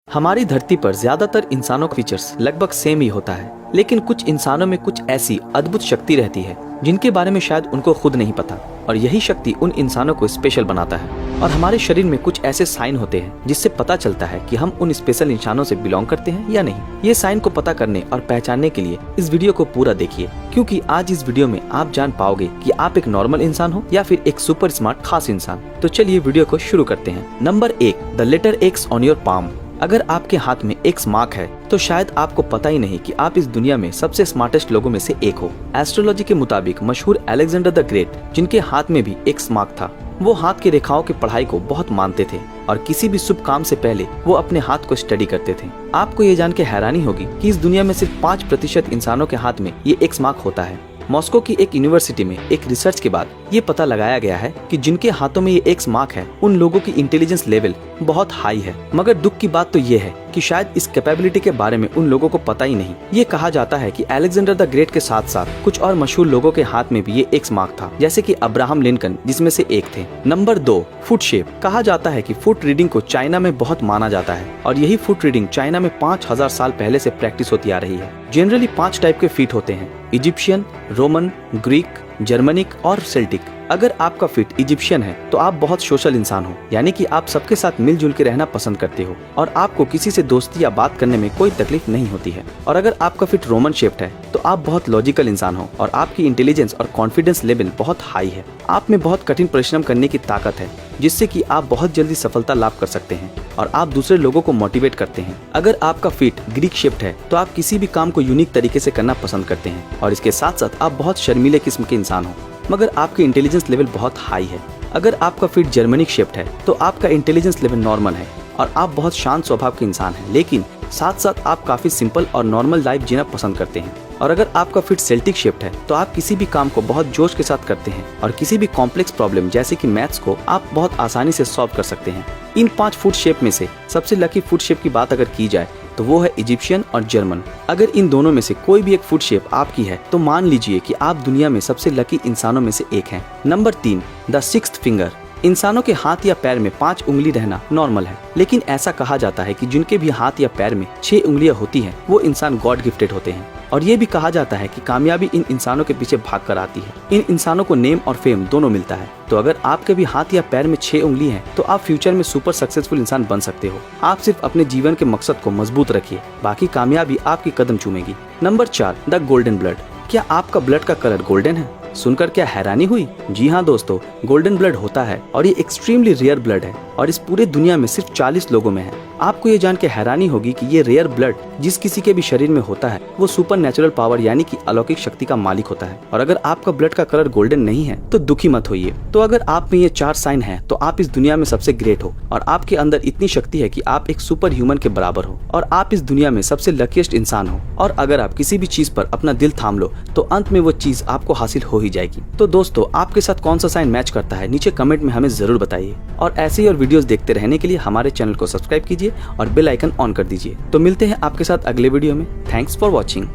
हमारी धरती पर ज्यादातर इंसानों का फीचर्स लगभग सेम ही होता है, लेकिन कुछ इंसानों में कुछ ऐसी अद्भुत शक्ति रहती है जिनके बारे में शायद उनको खुद नहीं पता, और यही शक्ति उन इंसानों को स्पेशल बनाता है। और हमारे शरीर में कुछ ऐसे साइन होते हैं जिससे पता चलता है कि हम उन स्पेशल इंसानों से बिलोंग करते हैं या नहीं। ये साइन को पता करने और पहचानने के लिए इस वीडियो को पूरा देखिए, क्योंकि आज इस वीडियो में आप जान पाओगे कि आप एक नॉर्मल इंसान हो या फिर एक सुपर स्मार्ट खास इंसान। तो चलिए वीडियो को शुरू करते हैं। Number 1, the letter X on your palm. अगर आपके हाथ में एक्स मार्क है तो शायद आपको पता ही नहीं कि आप इस दुनिया में सबसे स्मार्टेस्ट लोगों में से एक हो। एस्ट्रोलॉजी के मुताबिक मशहूर अलेक्जेंडर द ग्रेट, जिनके हाथ में भी एक्स मार्क था, वो हाथ की रेखाओं की पढ़ाई को बहुत मानते थे और किसी भी शुभ काम से पहले वो अपने हाथ को स्टडी करते थे। आपको ये जान के हैरानी होगी कि इस दुनिया में सिर्फ 5% इंसानों के हाथ में ये एक्स मार्क होता है। मॉस्को की एक यूनिवर्सिटी में एक रिसर्च के बाद ये पता लगाया गया है कि जिनके हाथों में ये एक्स मार्क है उन लोगों की इंटेलिजेंस लेवल बहुत हाई है। मगर दुख की बात तो ये है कि शायद इस कैपेबिलिटी के बारे में उन लोगों को पता ही नहीं। ये कहा जाता है कि अलेक्जेंडर द ग्रेट के साथ साथ कुछ और मशहूर लोगों के हाथ में भी ये एक्स मार्क था, जैसे कि अब्राहम लिंकन जिसमें से एक थे। Number 2, foot shape. कहा जाता है कि फुट रीडिंग को चाइना में बहुत माना जाता है और यही फुट रीडिंग चाइना में 5000 साल पहले से प्रैक्टिस होती आ रही है। जनरली 5 टाइप के फीट होते हैं: इजिप्शियन, रोमन, ग्रीक, जर्मनिक और सेल्टिक। अगर आपका फिट इजिप्शियन है तो आप बहुत सोशल इंसान हो, यानी कि आप सबके साथ मिलजुल के रहना पसंद करते हो और आपको किसी से दोस्ती या बात करने में कोई तकलीफ नहीं होती है। और अगर आपका फिट रोमन शेप्ड है तो आप बहुत लॉजिकल इंसान हो और आपकी इंटेलिजेंस और कॉन्फिडेंस लेवल बहुत हाई है। आप में बहुत कठिन परिश्रम करने की ताकत है, जिससे कि आप बहुत जल्दी सफलता लाभ कर सकते हैं और आप दूसरे लोगों को मोटिवेट करते हैं। अगर आपका फिट ग्रीक शेप्ड है तो आप किसी भी काम को यूनिक तरीके से करना पसंद करते हैं और इसके साथ साथ आप बहुत शर्मीले किस्म के इंसान हो, मगर आपकी इंटेलिजेंस लेवल बहुत हाई है। अगर आपका फिट जर्मनिक शेप्ड है तो आपका इंटेलिजेंस लेवल नॉर्मल है और आप बहुत शांत स्वभाव के इंसान हैं, लेकिन साथ साथ आप काफी सिंपल और नॉर्मल लाइफ जीना पसंद करते हैं। और अगर आपका फिट सेल्टिक शेप्ड है तो आप किसी भी काम को बहुत जोश के साथ करते हैं और किसी भी कॉम्प्लेक्स प्रॉब्लम जैसे कि मैथ्स को आप बहुत आसानी से सॉल्व कर सकते हैं। इन 5 फुट शेप में से सबसे लकी फुट शेप की बात अगर की जाए तो वो है इजिप्शियन और जर्मन। अगर इन दोनों में से कोई भी एक फुट शेप आपकी है तो मान लीजिए कि आप दुनिया में सबसे लकी इंसानों में से एक हैं। Number 3, the sixth finger. इंसानों के हाथ या पैर में 5 उंगली रहना नॉर्मल है, लेकिन ऐसा कहा जाता है कि जिनके भी हाथ या पैर में 6 उंगलियां होती हैं वो इंसान गॉड गिफ्टेड होते हैं। और ये भी कहा जाता है कि कामयाबी इन इंसानों के पीछे भाग कर आती है। इन इंसानों को नेम और फेम दोनों मिलता है। तो अगर आपके भी हाथ या पैर में 6 उंगली हैं तो आप फ्यूचर में सुपर सक्सेसफुल इंसान बन सकते हो। आप सिर्फ अपने जीवन के मकसद को मजबूत रखिए, बाकी कामयाबी आपकी कदम चूमेगी। Number 4, the golden blood. क्या आपका ब्लड का कलर गोल्डन है? सुनकर क्या हैरानी हुई? जी हाँ दोस्तों, गोल्डन ब्लड होता है और ये एक्सट्रीमली रेयर ब्लड है और इस पूरे दुनिया में सिर्फ 40 लोगों में है। आपको ये जान के हैरानी होगी कि ये रेयर ब्लड जिस किसी के भी शरीर में होता है वो सुपर नेचुरल पावर यानी कि अलौकिक शक्ति का मालिक होता है। और अगर आपका ब्लड का कलर गोल्डन नहीं है तो दुखी मत होइए। तो अगर आप में ये 4 साइन है तो आप इस दुनिया में सबसे ग्रेट हो और आपके अंदर इतनी शक्ति है कि आप एक सुपर ह्यूमन के बराबर हो और आप इस दुनिया में सबसे लकीस्ट इंसान हो। और अगर आप किसी भी चीज पर अपना दिल थाम लो तो अंत में वो चीज आपको हासिल हो ही जाएगी। तो दोस्तों, आपके साथ कौन सा साइन मैच करता है नीचे कमेंट में हमें जरूर बताइए और ऐसे ही और वीडियोस देखते रहने के लिए हमारे चैनल को सब्सक्राइब कीजिए और बेल आइकन ऑन कर दीजिए। तो मिलते हैं आपके साथ अगले वीडियो में। Thanks for watching.